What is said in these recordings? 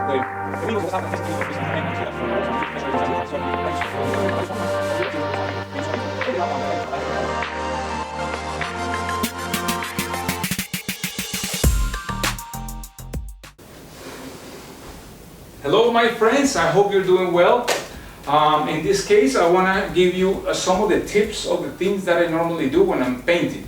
Hello my friends, I hope you're doing well. In this case I want to give you some of the tips of the things that I normally do when I'm painting.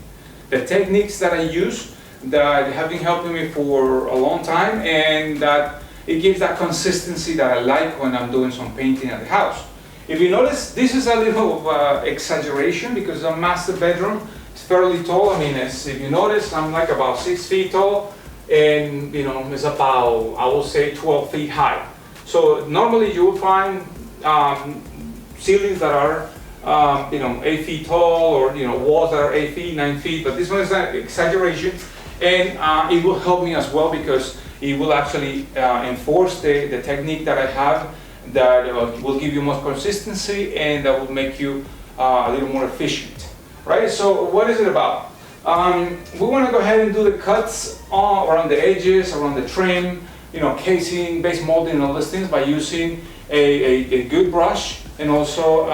The techniques that I use that have been helping me for a long time, and that it gives that consistency that I like when I'm doing some painting at the house. If you notice, this is a little exaggeration because the master bedroom is fairly tall. I mean, if you notice, I'm like about 6 feet tall, and it's about, I will say, 12 feet high. So normally you will find ceilings that are 8 feet tall, or walls that are 8 feet, 9 feet, but this one is an exaggeration, and it will help me as well because it will actually enforce the technique that I have, that will give you more consistency, and that will make you a little more efficient, right? So what is it about? We want to go ahead and do the cuts around the edges, around the trim, casing, base molding, and all those things by using a good brush, and also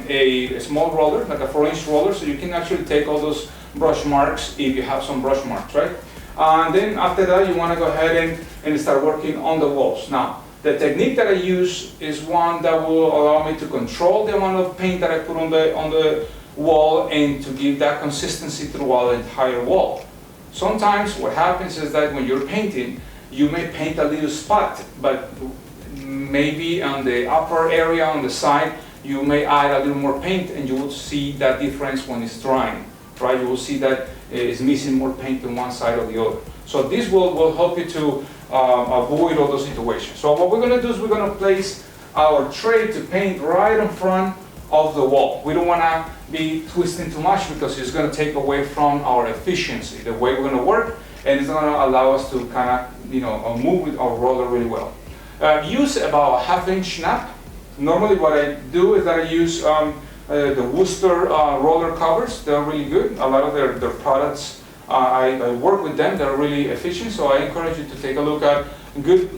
a small roller, like a 4-inch roller, so you can actually take all those brush marks if you have some brush marks, right? And then after that, you want to go ahead and start working on the walls. Now, the technique that I use is one that will allow me to control the amount of paint that I put on the wall, and to give that consistency throughout the entire wall. Sometimes what happens is that when you're painting, you may paint a little spot, but maybe on the upper area on the side, you may add a little more paint, and you will see that difference when it's drying, right? You will see that it's missing more paint on one side or the other. So this will help you to avoid all those situations. So what we're going to do is we're going to place our tray to paint right in front of the wall. We don't want to be twisting too much because it's going to take away from our efficiency, the way we're going to work, and it's going to allow us to kind of move with our roller really well. Use about a 1/2 inch snap. Normally what I do is that I use the Worcester roller covers. They're really good. A lot of their products, I work with them. They're really efficient, so I encourage you to take a look at good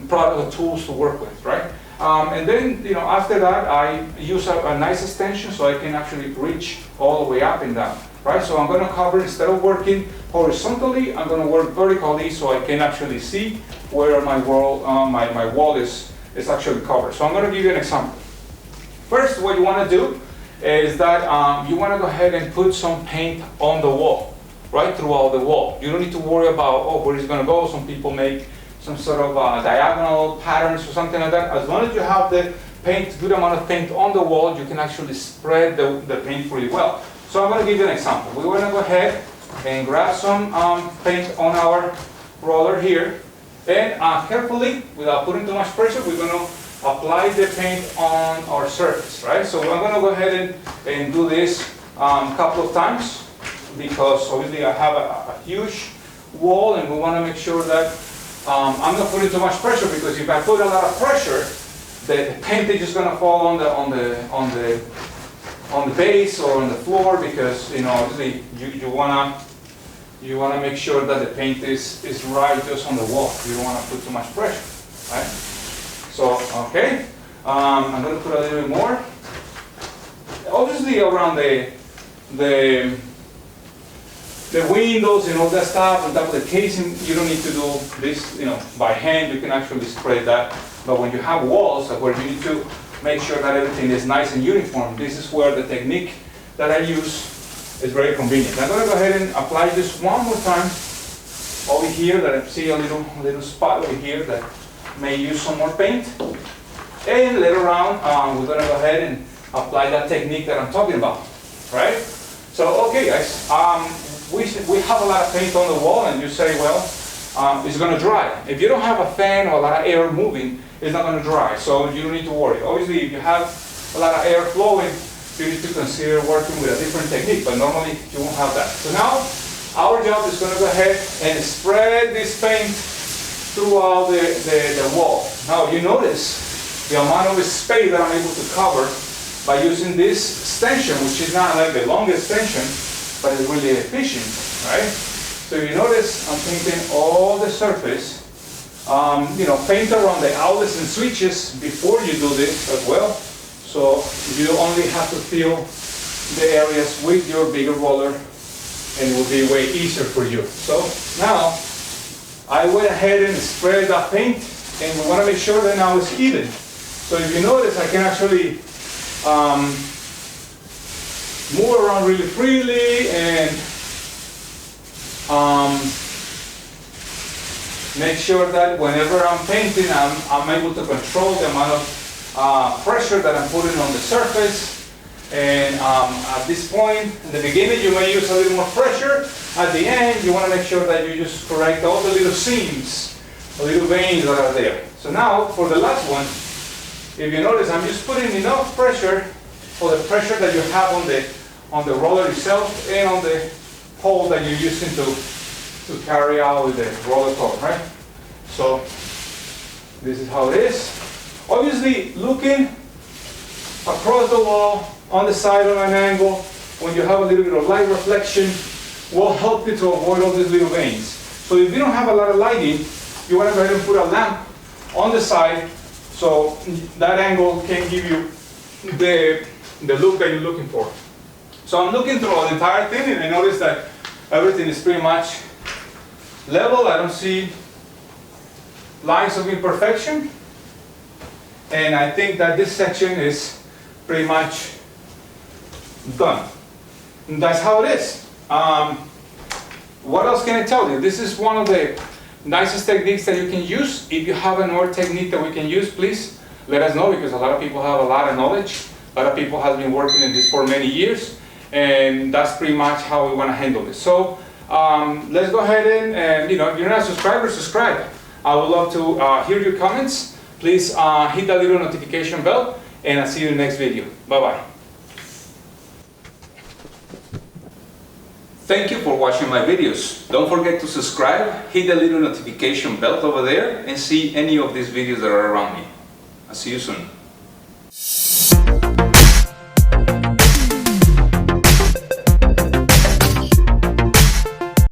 product tools to work with, right? And then, after that, I use a nice extension so I can actually reach all the way up and down, right? So I'm going to cover, instead of working horizontally, I'm going to work vertically so I can actually see where my wall is actually covered. So I'm going to give you an example. First, what you want to do is that you want to go ahead and put some paint on the wall, right, throughout the wall. You don't need to worry about, where it's going to go. Some people make some sort of diagonal patterns or something like that. As long as you have the paint, good amount of paint on the wall, you can actually spread the paint pretty well. So I'm going to give you an example. We want to go ahead and grab some paint on our roller here, and carefully, without putting too much pressure, we're going to apply the paint on our surface, right? So I'm going to go ahead and do this a couple of times, because obviously I have a huge wall, and we want to make sure that I'm not putting too much pressure, because if I put a lot of pressure, the paint is just going to fall on the base or on the floor, because obviously you want to make sure that the paint is right just on the wall. You don't want to put too much pressure, right? So okay, I'm going to put a little bit more. Obviously around the windows and all that stuff, on top of the casing, you don't need to do this, by hand. You can actually spread that. But when you have walls where you need to make sure that everything is nice and uniform, this is where the technique that I use is very convenient. I'm going to go ahead and apply this one more time over here, that I see a little spot over here that may use some more paint. And later on, we're going to go ahead and apply that technique that I'm talking about, right? So okay guys, we have a lot of paint on the wall, and you say, well, it's going to dry. If you don't have a fan or a lot of air moving, it's not going to dry, so you don't need to worry. Obviously, if you have a lot of air flowing, you need to consider working with a different technique, but normally you won't have that. So now, our job is going to go ahead and spread this paint throughout the wall. Now, you notice the amount of space that I'm able to cover by using this extension, which is not like the longest extension, but it's really efficient, right? So you notice I'm painting all the surface paint around the outlets and switches before you do this as well. So you only have to fill the areas with your bigger roller and it will be way easier for you. So now I went ahead and spread that paint, and we want to make sure that now it's even. So if you notice, I can actually move around really freely and make sure that whenever I'm painting, I'm able to control the amount of pressure that I'm putting on the surface. And at this point, in the beginning, you may use a little more pressure. At the end, you want to make sure that you just correct all the little seams, the little veins that are there. So now, for the last one, if you notice, I'm just putting enough pressure for the pressure that you have on the roller itself and on the hole that you're using to carry out with the roller coat, right? So this is how it is. Obviously, looking across the wall, on the side on an angle, when you have a little bit of light reflection, will help you to avoid all these little veins. So if you don't have a lot of lighting, you want to go ahead and put a lamp on the side so that angle can give you the look that you're looking for. So I'm looking through the entire thing and I notice that everything is pretty much level. I don't see lines of imperfection. And I think that this section is pretty much done. And that's how it is. What else can I tell you? This is one of the nicest techniques that you can use. If you have another technique that we can use, please let us know, because a lot of people have a lot of knowledge. A lot of people have been working in this for many years, and that's pretty much how we want to handle this. So let's go ahead and if you're not a subscriber, subscribe. I would love to hear your comments. Please hit that little notification bell, and I'll see you in the next video. Bye-bye. Thank you for watching my videos. Don't forget to subscribe, hit the little notification bell over there, and see any of these videos that are around me. I'll see you soon.